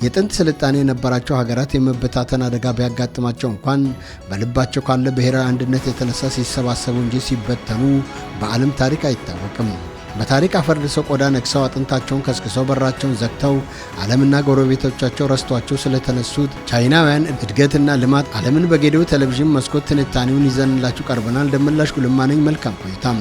የጥንት ስልጣኔ የነበራቸው ሀገራት የመበታተን አደጋ ቢያጋጥማቸው እንኳን በልባቸው ካለ ብሔራዊ አንድነት የተነሳ ሲሰባሰቡ እንጂ ሲበተኑ በዓለም ታሪክ አይታወቅም። በታሪክ አፈርድሰው ቆዳ ነክሰው አጥንታቸውን ከስክሰው በራቸውን ዘግተው ዓለምና ጎረቤቶቻቸው ረስቷቸው ስለተነሱት ቻይናውያን እድገትና ልማት ዓለምን በጌዲዮ ቴሌቪዥን መስኮት ትንታኔውን ይዘንላችሁ ቀርበናል። ደመላሽ ጉልማ ነኝ። መልካም ቆይታም።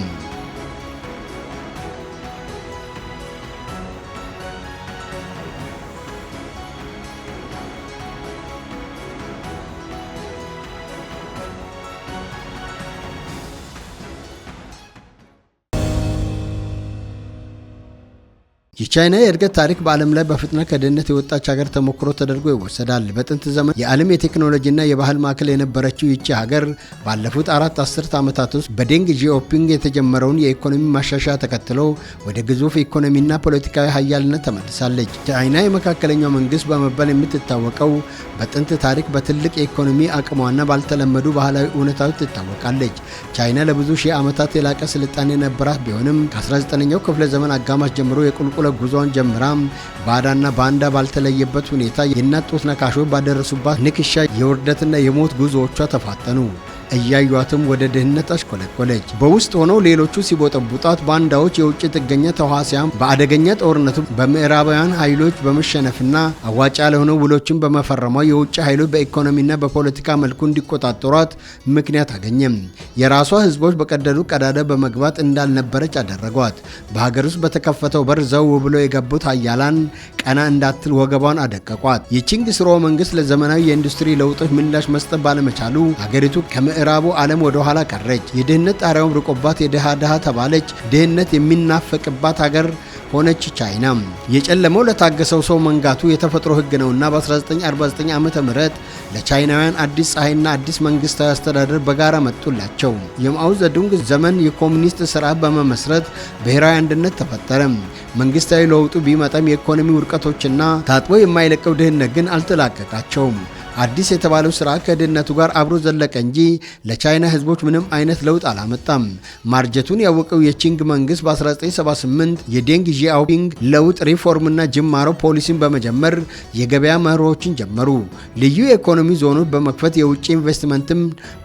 የቻይና የእድገት ታሪክ በዓለም ላይ በፍጥነት ከድህነት የወጣች ሀገር ተሞክሮ ተደርጎ ይወሰዳል። በጥንት ዘመን የዓለም የቴክኖሎጂና የባህል ማዕከል የነበረችው ይቺ ሀገር ባለፉት 4 አስርት ዓመታት ውስጥ በዴንግ ጂኦፒንግ የተጀመረውን የኢኮኖሚ ማሻሻያ ተከትሎ ወደ ግዙፍ ኢኮኖሚና ፖለቲካዊ ሀያልነት ተመልሳለች። ቻይና የመካከለኛው መንግስት በመባል የምትታወቀው በጥንት ታሪክ በትልቅ የኢኮኖሚ አቅሟና ባልተለመዱ ባህላዊ እውነታዎች ትታወቃለች። ቻይና ለብዙ ሺህ ዓመታት የላቀ ስልጣኔ ነበራት ቢሆንም ከ19ኛው ክፍለ ዘመን አጋማሽ ጀምሮ የቁልቁለ ጉዞን ጀምራ ባዳና ባንዳ ባልተለየበት ሁኔታ የናጥ ጡት ነካሾች ባደረሱባት ንክሻ የውርደትና የሞት ጉዞዎቿ ተፋጠኑ። እያዩአትም ወደ ድህነት አሽቆለቆለች። በውስጥ ሆነው ሌሎቹ ሲቦጠቡጣት ባንዳዎች የውጭ ጥገኛ ተዋሲያን በአደገኛ ጦርነቱ በምዕራባውያን ኃይሎች በመሸነፍና አዋጭ ያልሆነው ውሎችን በመፈረሟ የውጭ ኃይሎች በኢኮኖሚና በፖለቲካ መልኩ እንዲቆጣጠሯት ምክንያት አገኘም። የራሷ ህዝቦች በቀደዱ ቀዳዳ በመግባት እንዳልነበረች አደረጓት። በሀገር ውስጥ በተከፈተው በር ዘው ብሎ የገቡት ኃያላን ቀና እንዳትል ወገቧን አደቀቋት። የቺንግ ስርወ መንግስት ለዘመናዊ የኢንዱስትሪ ለውጦች ምላሽ መስጠት ባለመቻሉ ሀገሪቱ ምዕራቡ ዓለም ወደ ኋላ ቀረች። የድህነት ጣሪያውን ርቆባት የድሃ ተባለች። ድህነት የሚናፈቅባት ሀገር ሆነች ቻይና። የጨለመው ለታገሰው ሰው መንጋቱ የተፈጥሮ ህግ ነውና በ1949 ዓመተ ምህረት ለቻይናውያን አዲስ ፀሐይና አዲስ መንግስታዊ አስተዳደር በጋራ መጡላቸው። የማኦ ዘዱንግ ዘመን የኮሙኒስት ስርዓት በመመስረት ብሔራዊ አንድነት ተፈጠረ። መንግስታዊ ለውጡ ቢመጣም የኢኮኖሚ ውድቀቶችና ታጥቦ የማይለቀው ድህነት ግን አልተላቀቃቸውም። አዲስ የተባለው ስርዓት ከድህነቱ ጋር አብሮ ዘለቀ እንጂ ለቻይና ህዝቦች ምንም አይነት ለውጥ አላመጣም። ማርጀቱን ያወቀው የቺንግ መንግስት በ1978 የዴንግ ጂኦፒንግ ለውጥ ሪፎርምና ጅማሮ ፖሊሲን በመጀመር የገበያ መርሆችን ጀመሩ። ልዩ የኢኮኖሚ ዞኖች በመክፈት የውጭ ኢንቨስትመንትም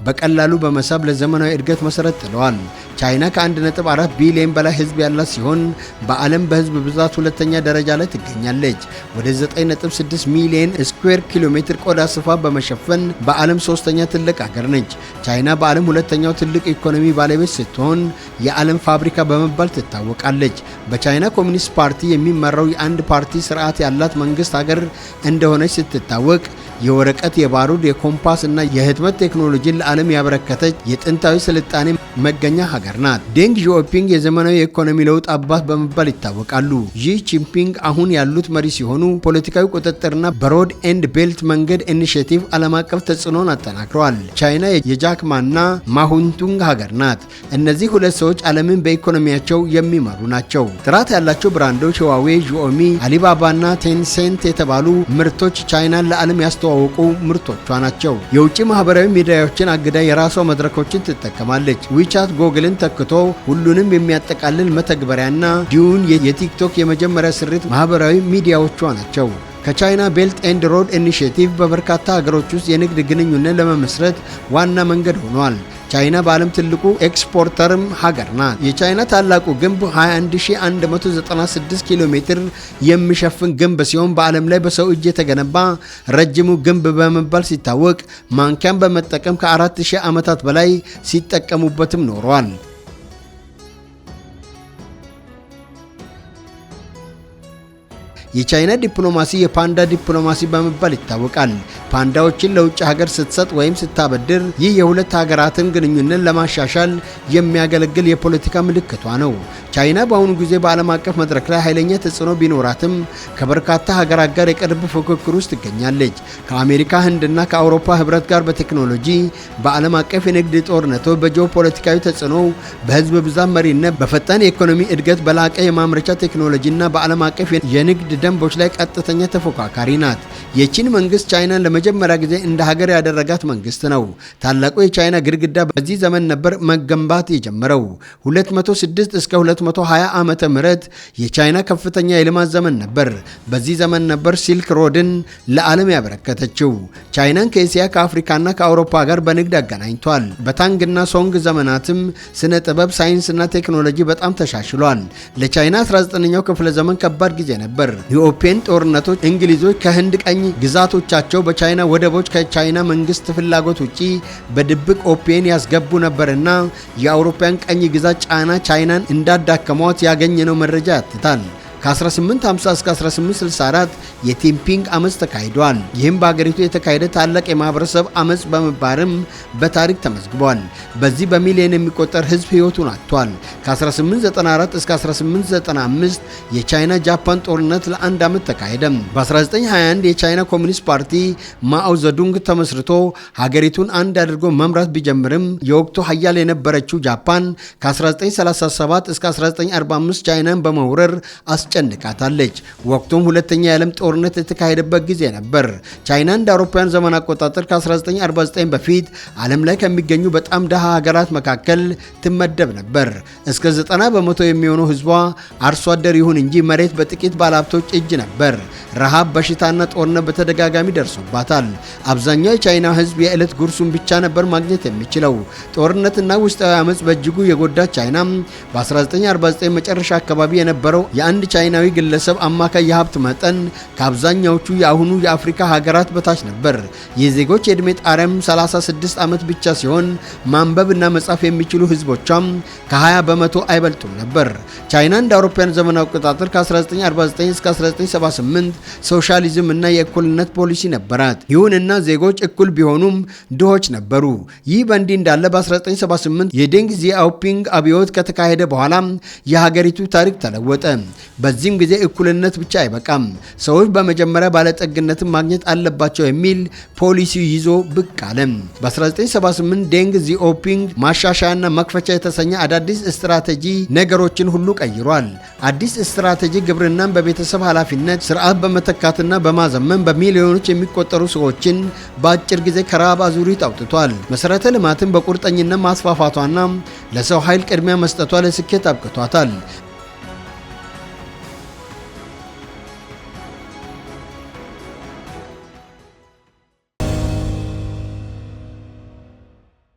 በቀላሉ በመሳብ ለዘመናዊ እድገት መሰረት ጥለዋል። ቻይና ከ1.4 ቢሊዮን በላይ ህዝብ ያላት ሲሆን በዓለም በህዝብ ብዛት ሁለተኛ ደረጃ ላይ ትገኛለች። ወደ 9.6 ሚሊዮን ስኩዌር ኪሎ ሜትር ቆዳ ስፋት በመሸፈን በዓለም ሶስተኛ ትልቅ ሀገር ነች። ቻይና በዓለም ሁለተኛው ትልቅ ኢኮኖሚ ባለቤት ስትሆን የዓለም ፋብሪካ በመባል ትታወቃለች። በቻይና ኮሚኒስት ፓርቲ የሚመራው የአንድ ፓርቲ ስርዓት ያላት መንግስት ሀገር እንደሆነች ስትታወቅ የወረቀት፣ የባሩድ፣ የኮምፓስ እና የህትመት ቴክኖሎጂን ለዓለም ያበረከተች የጥንታዊ ስልጣኔ መገኛ ሀገር ናት። ዴንግ ጂኦፒንግ የዘመናዊ የኢኮኖሚ ለውጥ አባት በመባል ይታወቃሉ። ዢ ጂንፒንግ አሁን ያሉት መሪ ሲሆኑ ፖለቲካዊ ቁጥጥርና በሮድ ኤንድ ቤልት መንገድ ኢኒሼቲቭ ዓለም አቀፍ ተጽዕኖን አጠናክረዋል። ቻይና የጃክማና ማሁንቱንግ ሀገር ናት። እነዚህ ሁለት ሰዎች ዓለምን በኢኮኖሚያቸው የሚመሩ ናቸው። ጥራት ያላቸው ብራንዶች ህዋዌ፣ ዢኦሚ፣ አሊባባና ቴንሴንት የተባሉ ምርቶች ቻይናን ለዓለም ያስተዋወቁ ምርቶቿ ናቸው። የውጭ ማህበራዊ ሚዲያዎችን አግዳ የራሷ መድረኮችን ትጠቀማለች። ዊቻት ጎግልን ተክቶ ሁሉንም የሚያጠቃልል መተግበሪያና ዲዩን የቲክቶክ የመጀመሪያ ስሪት ማህበራዊ ሚዲያዎቿ ናቸው። ከቻይና ቤልት ኤንድ ሮድ ኢኒሼቲቭ በበርካታ ሀገሮች ውስጥ የንግድ ግንኙነት ለመመስረት ዋና መንገድ ሆኗል። ቻይና በዓለም ትልቁ ኤክስፖርተርም ሀገር ናት። የቻይና ታላቁ ግንብ 21196 ኪሎ ሜትር የሚሸፍን ግንብ ሲሆን በዓለም ላይ በሰው እጅ የተገነባ ረጅሙ ግንብ በመባል ሲታወቅ ማንኪያን በመጠቀም ከ4000 ዓመታት በላይ ሲጠቀሙበትም ኖረዋል። የቻይና ዲፕሎማሲ የፓንዳ ዲፕሎማሲ በመባል ይታወቃል። ፓንዳዎችን ለውጭ ሀገር ስትሰጥ ወይም ስታበድር ይህ የሁለት ሀገራትን ግንኙነት ለማሻሻል የሚያገለግል የፖለቲካ ምልክቷ ነው። ቻይና በአሁኑ ጊዜ በዓለም አቀፍ መድረክ ላይ ኃይለኛ ተጽዕኖ ቢኖራትም ከበርካታ ሀገራት ጋር የቅርብ ፉክክር ውስጥ ትገኛለች። ከአሜሪካ፣ ህንድና ከአውሮፓ ህብረት ጋር በቴክኖሎጂ፣ በዓለም አቀፍ የንግድ ጦርነቶች፣ በጂኦፖለቲካዊ ተጽዕኖ፣ በህዝብ ብዛት መሪነት፣ በፈጣን የኢኮኖሚ እድገት፣ በላቀ የማምረቻ ቴክኖሎጂና በዓለም አቀፍ የንግድ ደንቦች ላይ ቀጥተኛ ተፎካካሪ ናት። የቺን መንግስት ቻይናን ለመጀመሪያ ጊዜ እንደ ሀገር ያደረጋት መንግስት ነው። ታላቁ የቻይና ግድግዳ በዚህ ዘመን ነበር መገንባት የጀመረው። 206 እስከ 220 ዓመተ ምህረት የቻይና ከፍተኛ የልማት ዘመን ነበር። በዚህ ዘመን ነበር ሲልክ ሮድን ለዓለም ያበረከተችው። ቻይናን ከእስያ ከአፍሪካና ከአውሮፓ ጋር በንግድ አገናኝቷል። በታንግና ሶንግ ዘመናትም ስነ ጥበብ፣ ሳይንስና ቴክኖሎጂ በጣም ተሻሽሏል። ለቻይና 19ኛው ክፍለ ዘመን ከባድ ጊዜ ነበር። የኦፒየም ጦርነቶች እንግሊዞች ከህንድ ቀኝ ግዛቶቻቸው በቻይና ወደቦች ከቻይና መንግስት ፍላጎት ውጪ በድብቅ ኦፒየም ያስገቡ ነበርና የአውሮፓውያን ቀኝ ግዛት ጫና ቻይናን እንዳዳከሟት ያገኘነው መረጃ ያትታል። ከ1850 እስከ 1864 የቲምፒንግ አመፅ ተካሂዷል። ይህም በአገሪቱ የተካሄደ ታላቅ የማህበረሰብ አመፅ በመባልም በታሪክ ተመዝግቧል። በዚህ በሚሊዮን የሚቆጠር ህዝብ ህይወቱን አጥቷል። ከ1894 እስከ 1895 የቻይና ጃፓን ጦርነት ለአንድ ዓመት ተካሄደ። በ1921 የቻይና ኮሚኒስት ፓርቲ ማኦ ዘዱንግ ተመስርቶ ሀገሪቱን አንድ አድርጎ መምራት ቢጀምርም የወቅቱ ሀያል የነበረችው ጃፓን ከ1937 እስከ 1945 ቻይናን በመውረር አስጨንቃታለች። ወቅቱም ሁለተኛ የዓለም ጦርነት የተካሄደበት ጊዜ ነበር። ቻይና እንደ አውሮፓውያን ዘመን አቆጣጠር ከ1949 በፊት ዓለም ላይ ከሚገኙ በጣም ደሃ ሀገራት መካከል ትመደብ ነበር። እስከ 90% የሚሆነው ህዝቧ አርሶ አደር ይሁን እንጂ መሬት በጥቂት ባለሀብቶች እጅ ነበር። ረሃብ፣ በሽታና ጦርነት በተደጋጋሚ ደርሶባታል። አብዛኛው የቻይና ህዝብ የዕለት ጉርሱን ብቻ ነበር ማግኘት የሚችለው። ጦርነትና ውስጣዊ አመፅ በእጅጉ የጎዳት ቻይና በ1949 መጨረሻ አካባቢ የነበረው የአንድ ቻይናዊ ግለሰብ አማካይ የሀብት መጠን ከአብዛኛዎቹ የአሁኑ የአፍሪካ ሀገራት በታች ነበር። የዜጎች የዕድሜ ጣሪያም 36 ዓመት ብቻ ሲሆን ማንበብና መጻፍ የሚችሉ ህዝቦቿም ከ20 በመቶ አይበልጡም ነበር። ቻይና እንደ አውሮፓውያን ዘመን አቆጣጠር ከ1949 እስከ 1978 ሶሻሊዝም እና የእኩልነት ፖሊሲ ነበራት። ይሁንና ዜጎች እኩል ቢሆኑም ድሆች ነበሩ። ይህ በእንዲህ እንዳለ በ1978 የዴንግ ዚያኦፒንግ አብዮት ከተካሄደ በኋላ የሀገሪቱ ታሪክ ተለወጠ። በዚህም ጊዜ እኩልነት ብቻ አይበቃም፣ ሰዎች በመጀመሪያ ባለጠግነትን ማግኘት አለባቸው የሚል ፖሊሲ ይዞ ብቅ አለ። በ1978 ዴንግ ዚኦፒንግ ማሻሻያና መክፈቻ የተሰኘ አዳዲስ ስትራቴጂ ነገሮችን ሁሉ ቀይሯል። አዲስ ስትራቴጂ ግብርናን በቤተሰብ ኃላፊነት ስርዓት በመተካትና በማዘመን በሚሊዮኖች የሚቆጠሩ ሰዎችን በአጭር ጊዜ ከረሃብ አዙሪት አውጥቷል። መሰረተ ልማትን በቁርጠኝነት ማስፋፋቷና ለሰው ኃይል ቅድሚያ መስጠቷ ለስኬት አብቅቷታል።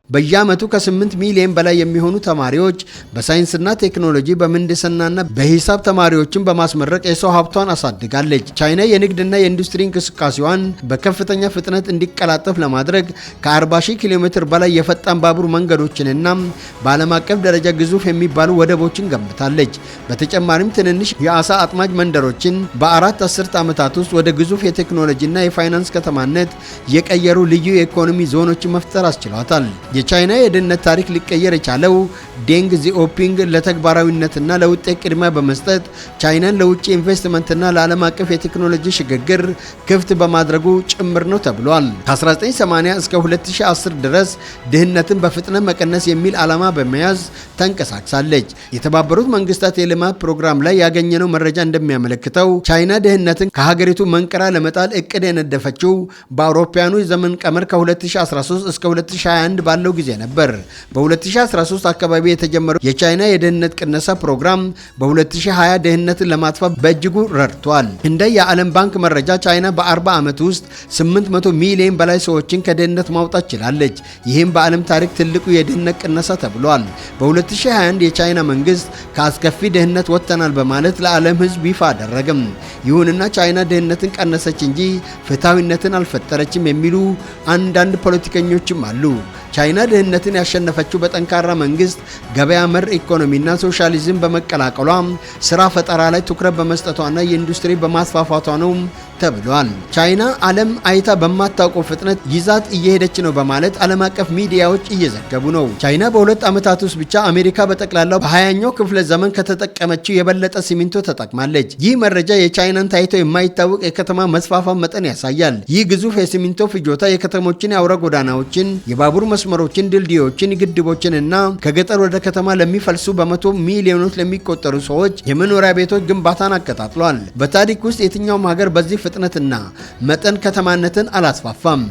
በየዓመቱ ከ8 ሚሊዮን በላይ የሚሆኑ ተማሪዎች በሳይንስና ቴክኖሎጂ፣ በምህንድስናና በሂሳብ ተማሪዎችን በማስመረቅ የሰው ሀብቷን አሳድጋለች። ቻይና የንግድና የኢንዱስትሪ እንቅስቃሴዋን በከፍተኛ ፍጥነት እንዲቀላጠፍ ለማድረግ ከ40,000 ኪሎ ሜትር በላይ የፈጣን ባቡር መንገዶችንና በዓለም አቀፍ ደረጃ ግዙፍ የሚባሉ ወደቦችን ገንብታለች። በተጨማሪም ትንንሽ የአሳ አጥማጅ መንደሮችን በ4 አስርት ዓመታት ውስጥ ወደ ግዙፍ የቴክኖሎጂና የፋይናንስ ከተማነት የቀየሩ ልዩ የኢኮኖሚ ዞኖችን መፍጠር አስችሏታል። የቻይና የድህነት ታሪክ ሊቀየር የቻለው ዴንግ ዚኦፒንግ ለተግባራዊነትና ለውጤት ቅድሚያ በመስጠት ቻይናን ለውጭ ኢንቨስትመንትና ለዓለም አቀፍ የቴክኖሎጂ ሽግግር ክፍት በማድረጉ ጭምር ነው ተብሏል። ከ1980 እስከ 2010 ድረስ ድህነትን በፍጥነት መቀነስ የሚል ዓላማ በመያዝ ተንቀሳቅሳለች። የተባበሩት መንግስታት የልማት ፕሮግራም ላይ ያገኘነው መረጃ እንደሚያመለክተው ቻይና ድህነትን ከሀገሪቱ መንቀራ ለመጣል እቅድ የነደፈችው በአውሮፓውያኑ የዘመን ቀመር ከ2013 እስከ 2021 ባለው ጊዜ ነበር። በ2013 አካባቢ የተጀመረው የቻይና የድህነት ቅነሳ ፕሮግራም በ2020 ድህነትን ለማጥፋት በእጅጉ ረድቷል። እንደ የዓለም ባንክ መረጃ ቻይና በ40 ዓመት ውስጥ 800 ሚሊዮን በላይ ሰዎችን ከድህነት ማውጣት ችላለች። ይህም በዓለም ታሪክ ትልቁ የድህነት ቅነሳ ተብሏል። በ2021 የቻይና መንግስት ከአስከፊ ድህነት ወጥተናል በማለት ለዓለም ህዝብ ይፋ አደረገም። ይሁንና ቻይና ድህነትን ቀነሰች እንጂ ፍትሐዊነትን አልፈጠረችም የሚሉ አንዳንድ ፖለቲከኞችም አሉ። ቻይና ድህነትን ያሸነፈችው በጠንካራ መንግስት፣ ገበያ መር ኢኮኖሚና ሶሻሊዝም በመቀላቀሏ፣ ስራ ፈጠራ ላይ ትኩረት በመስጠቷና የኢንዱስትሪ በማስፋፋቷ ነው ተብሏል። ቻይና ዓለም አይታ በማታውቀው ፍጥነት ይዛት እየሄደች ነው በማለት ዓለም አቀፍ ሚዲያዎች እየዘገቡ ነው። ቻይና በሁለት ዓመታት ውስጥ ብቻ አሜሪካ በጠቅላላው በ20ኛው ክፍለ ዘመን ከተጠቀመችው የበለጠ ሲሚንቶ ተጠቅማለች። ይህ መረጃ የቻይናን ታይቶ የማይታወቅ የከተማ መስፋፋት መጠን ያሳያል። ይህ ግዙፍ የሲሚንቶ ፍጆታ የከተሞችን የአውራ ጎዳናዎችን፣ የባቡር መስመሮችን፣ ድልድዮችን፣ ግድቦችን እና ከገጠር ወደ ከተማ ለሚፈልሱ በመቶ ሚሊዮኖች ለሚቆጠሩ ሰዎች የመኖሪያ ቤቶች ግንባታን አቀጣጥሏል። በታሪክ ውስጥ የትኛውም ሀገር በዚህ ፍጥነትና መጠን ከተማነትን አላስፋፋም።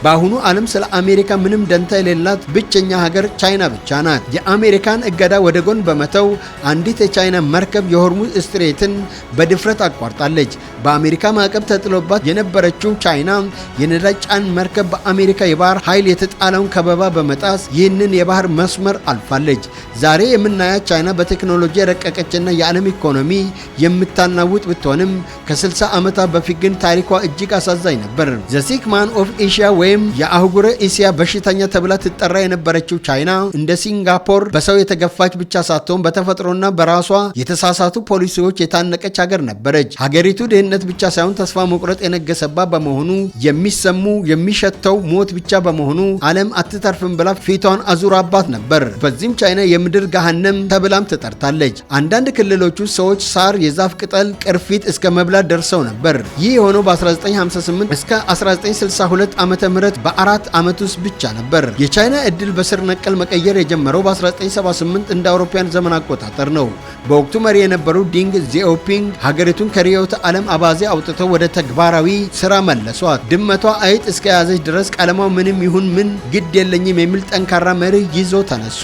በአሁኑ ዓለም ስለ አሜሪካ ምንም ደንታ የሌላት ብቸኛ ሀገር ቻይና ብቻ ናት። የአሜሪካን እገዳ ወደ ጎን በመተው አንዲት የቻይና መርከብ የሆርሙዝ ስትሬትን በድፍረት አቋርጣለች። በአሜሪካ ማዕቀብ ተጥሎባት የነበረችው ቻይና የነዳጅ ጫን መርከብ በአሜሪካ የባህር ኃይል የተጣለውን ከበባ በመጣስ ይህንን የባህር መስመር አልፋለች። ዛሬ የምናያት ቻይና በቴክኖሎጂ የረቀቀችና የዓለም ኢኮኖሚ የምታናውጥ ብትሆንም ከ60 ዓመታት በፊት ግን ታሪኳ እጅግ አሳዛኝ ነበር። ዘ ሲክ ማን ኦፍ ኤሽያ ወይም የአህጉረ እስያ በሽተኛ ተብላ ትጠራ የነበረችው ቻይና እንደ ሲንጋፖር በሰው የተገፋች ብቻ ሳትሆን በተፈጥሮና በራሷ የተሳሳቱ ፖሊሲዎች የታነቀች ሀገር ነበረች። ሀገሪቱ ድህነት ብቻ ሳይሆን ተስፋ መቁረጥ የነገሰባት በመሆኑ የሚሸተው ሞት ብቻ በመሆኑ ዓለም አትተርፍም ብላ ፊቷን አዙራባት ነበር። በዚህም ቻይና የምድር ገሃነም ተብላም ትጠርታለች። አንዳንድ ክልሎች ውስጥ ሰዎች ሳር፣ የዛፍ ቅጠል፣ ቅርፊት እስከ መብላት ደርሰው ነበር። ይህ የሆነው በ1958 እስከ 1962 ዓመተ ምህረት በ4 ዓመት ውስጥ ብቻ ነበር። የቻይና እድል በስር ነቀል መቀየር የጀመረው በ1978 እንደ አውሮፓውያን ዘመን አቆጣጠር ነው። በወቅቱ መሪ የነበሩ ዲንግ ዚኦፒንግ ሀገሪቱን ከርዕዮተ ዓለም አባዜ አውጥተው ወደ ተግባራዊ ስራ መለሷት። ድመቷ አይጥ እስከ ያዘች ድረስ ቀለማው ምንም ይሁን ምን ግድ የለኝም የሚል ጠንካራ መርህ ይዞ ተነሱ።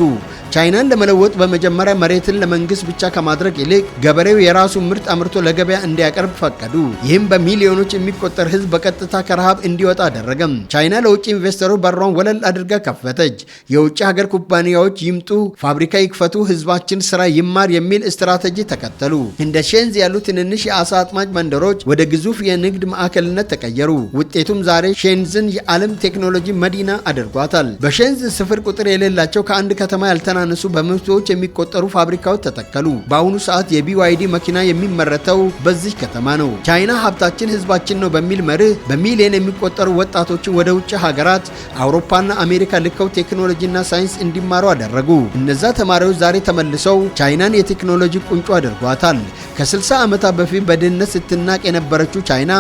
ቻይናን ለመለወጥ በመጀመሪያ መሬትን ለመንግስት ብቻ ከማድረግ ይልቅ ገበሬው የራሱ ምርት አምርቶ ለገበያ እንዲያቀርብ ፈቀዱ። ይህም በሚሊዮኖች የሚቆጠር ህዝብ በቀጥታ ከረሃብ እንዲወጣ አደረገም። ቻይና ለውጭ ኢንቨስተሮች በሯን ወለል አድርጋ ከፈተች። የውጭ ሀገር ኩባንያዎች ይምጡ፣ ፋብሪካ ይክፈቱ፣ ህዝባችን ስራ ይማር የሚል ስትራቴጂ ተከተሉ። እንደ ሼንዝ ያሉ ትንንሽ የአሳ አጥማጅ መንደሮች ወደ ግዙፍ የንግድ ማዕከልነት ተቀየሩ። ውጤቱም ዛሬ ሼንዝን የዓለም ቴክኖሎጂ መዲና አድርጓታል። በሼንዝ ስፍር ቁጥር የሌላቸው ከአንድ ከተማ ያልተናነሱ በመቶዎች የሚቆጠሩ ፋብሪካዎች ተተከሉ። በአሁኑ ሰዓት የቢዋይዲ መኪና የሚመረተው በዚህ ከተማ ነው። ቻይና ሀብታችን ህዝባችን ነው በሚል መርህ በሚሊዮን የሚቆጠሩ ወጣቶችን ወደ ውጭ ሀገራት አውሮፓና አሜሪካ ልከው ቴክኖሎጂና ሳይንስ እንዲማሩ አደረጉ። እነዛ ተማሪዎች ዛሬ ተመልሰው ቻይናን የቴክኖሎጂ ቁንጮ አድርጓታል። ከ60 ዓመታት በፊት በድህነት ስትናቅ የነበረችው ቻይና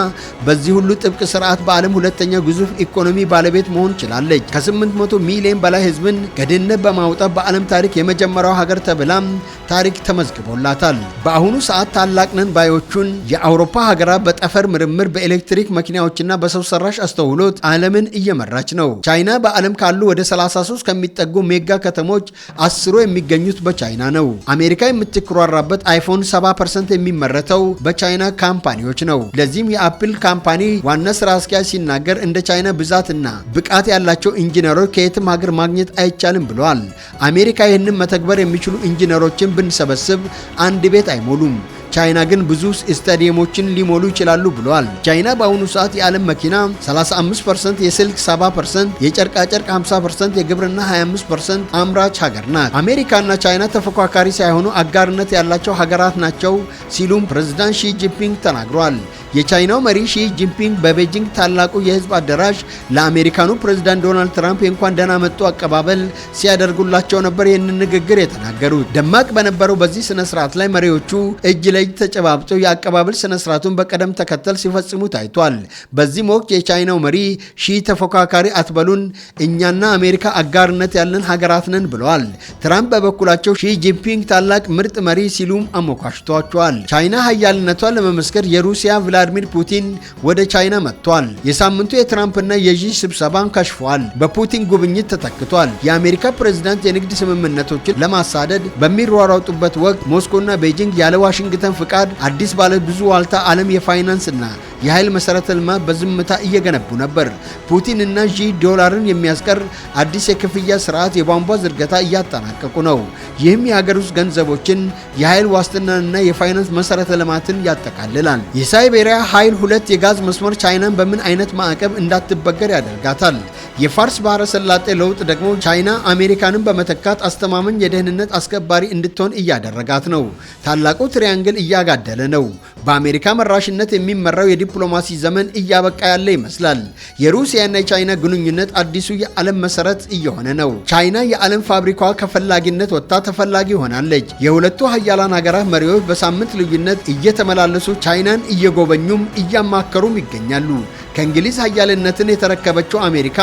በዚህ ሁሉ ጥብቅ ስርዓት በዓለም ሁለተኛ ግዙፍ ኢኮኖሚ ባለቤት መሆን ችላለች። ከ800 ሚሊዮን በላይ ህዝብን ከድህነት በማውጣት በዓለም ታሪክ የመጀመሪያው ሀገር ተብላም ታሪክ ተመዝግቦላታል። በአሁኑ ሰዓት ታላቅ ነን ባዮቹን የአውሮፓ ሀገራት በጠፈር ምርምር፣ በኤሌክትሪክ መኪናዎችና በሰው ሰራሽ አስተውሎት ዓለምን እየመራች ነው። ቻይና በዓለም ካሉ ወደ 33 ከሚጠጉ ሜጋ ከተሞች 10 የሚገኙት በቻይና ነው። አሜሪካ የምትኩራራበት አይፎን 70% የሚመረተው በቻይና ካምፓኒዎች ነው። ለዚህም የአፕል ካምፓኒ ዋና ስራ አስኪያጅ ሲናገር እንደ ቻይና ብዛትና ብቃት ያላቸው ኢንጂነሮች ከየትም ሀገር ማግኘት አይቻልም ብለዋል። አሜሪካ ይህንን መተግበር የሚችሉ ኢንጂነሮችን ብንሰበስብ አንድ ቤት አይሞሉም። ቻይና ግን ብዙ ስታዲየሞችን ሊሞሉ ይችላሉ ብለዋል። ቻይና በአሁኑ ሰዓት የዓለም መኪና 35%፣ የስልክ 70%፣ የጨርቃጨርቅ 50%፣ የግብርና 25% አምራች ሀገር ናት። አሜሪካና ቻይና ተፎካካሪ ሳይሆኑ አጋርነት ያላቸው ሀገራት ናቸው ሲሉም ፕሬዝዳንት ሺ ጂንፒንግ ተናግረዋል። የቻይናው መሪ ሺ ጂንፒንግ በቤጂንግ ታላቁ የህዝብ አዳራሽ ለአሜሪካኑ ፕሬዝዳንት ዶናልድ ትራምፕ እንኳን ደህና መጡ አቀባበል ሲያደርጉላቸው ነበር ይህንን ንግግር የተናገሩት። ደማቅ በነበረው በዚህ ስነ ስርዓት ላይ መሪዎቹ እጅ ለእጅ ተጨባብጠው የአቀባበል ስነ ስርዓቱን በቀደም ተከተል ሲፈጽሙ ታይቷል። በዚህም ወቅት የቻይናው መሪ ሺ ተፎካካሪ አትበሉን፣ እኛና አሜሪካ አጋርነት ያለን ሀገራት ነን ብለዋል። ትራምፕ በበኩላቸው ሺ ጂንፒንግ ታላቅ ምርጥ መሪ ሲሉም አሞካሽቷቸዋል። ቻይና ሀያልነቷን ለመመስከር የሩሲያ ቭላዲሚር ፑቲን ወደ ቻይና መጥቷል። የሳምንቱ የትራምፕና የዢ ስብሰባን ከሽፏል። በፑቲን ጉብኝት ተተክቷል። የአሜሪካ ፕሬዝዳንት የንግድ ስምምነቶችን ለማሳደድ በሚሯሯጡበት ወቅት ሞስኮና ቤጂንግ ያለ ዋሽንግተን ፍቃድ አዲስ ባለ ብዙ ዋልታ ዓለም የፋይናንስና የኃይል መሰረተ ልማት በዝምታ እየገነቡ ነበር። ፑቲን እና ዢ ዶላርን የሚያስቀር አዲስ የክፍያ ስርዓት የቧንቧ ዝርጋታ እያጠናቀቁ ነው። ይህም የሀገር ውስጥ ገንዘቦችን፣ የኃይል ዋስትናንና የፋይናንስ መሰረተ ልማትን ያጠቃልላል። የሳይቤሪያ ኃይል 2 የጋዝ መስመር ቻይናን በምን አይነት ማዕቀብ እንዳትበገር ያደርጋታል። የፋርስ ባህረ ሰላጤ ለውጥ ደግሞ ቻይና አሜሪካንን በመተካት አስተማማኝ የደህንነት አስከባሪ እንድትሆን እያደረጋት ነው። ታላቁ ትሪያንግል እያጋደለ ነው። በአሜሪካ መራሽነት የሚመራው የዲፕሎማሲ ዘመን እያበቃ ያለ ይመስላል። የሩሲያና የቻይና ግንኙነት አዲሱ የዓለም መሰረት እየሆነ ነው። ቻይና የዓለም ፋብሪካዋ ከፈላጊነት ወጥታ ተፈላጊ ሆናለች። የሁለቱ ሀያላን ሀገራት መሪዎች በሳምንት ልዩነት እየተመላለሱ ቻይናን እየጎበኙም እያማከሩም ይገኛሉ። ከእንግሊዝ ሀያልነትን የተረከበችው አሜሪካ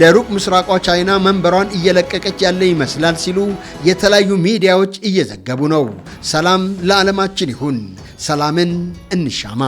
ለሩቅ ምስራቋ ቻይና መንበሯን እየለቀቀች ያለ ይመስላል ሲሉ የተለያዩ ሚዲያዎች እየዘገቡ ነው። ሰላም ለዓለማችን ይሁን። ሰላምን እንሻማ።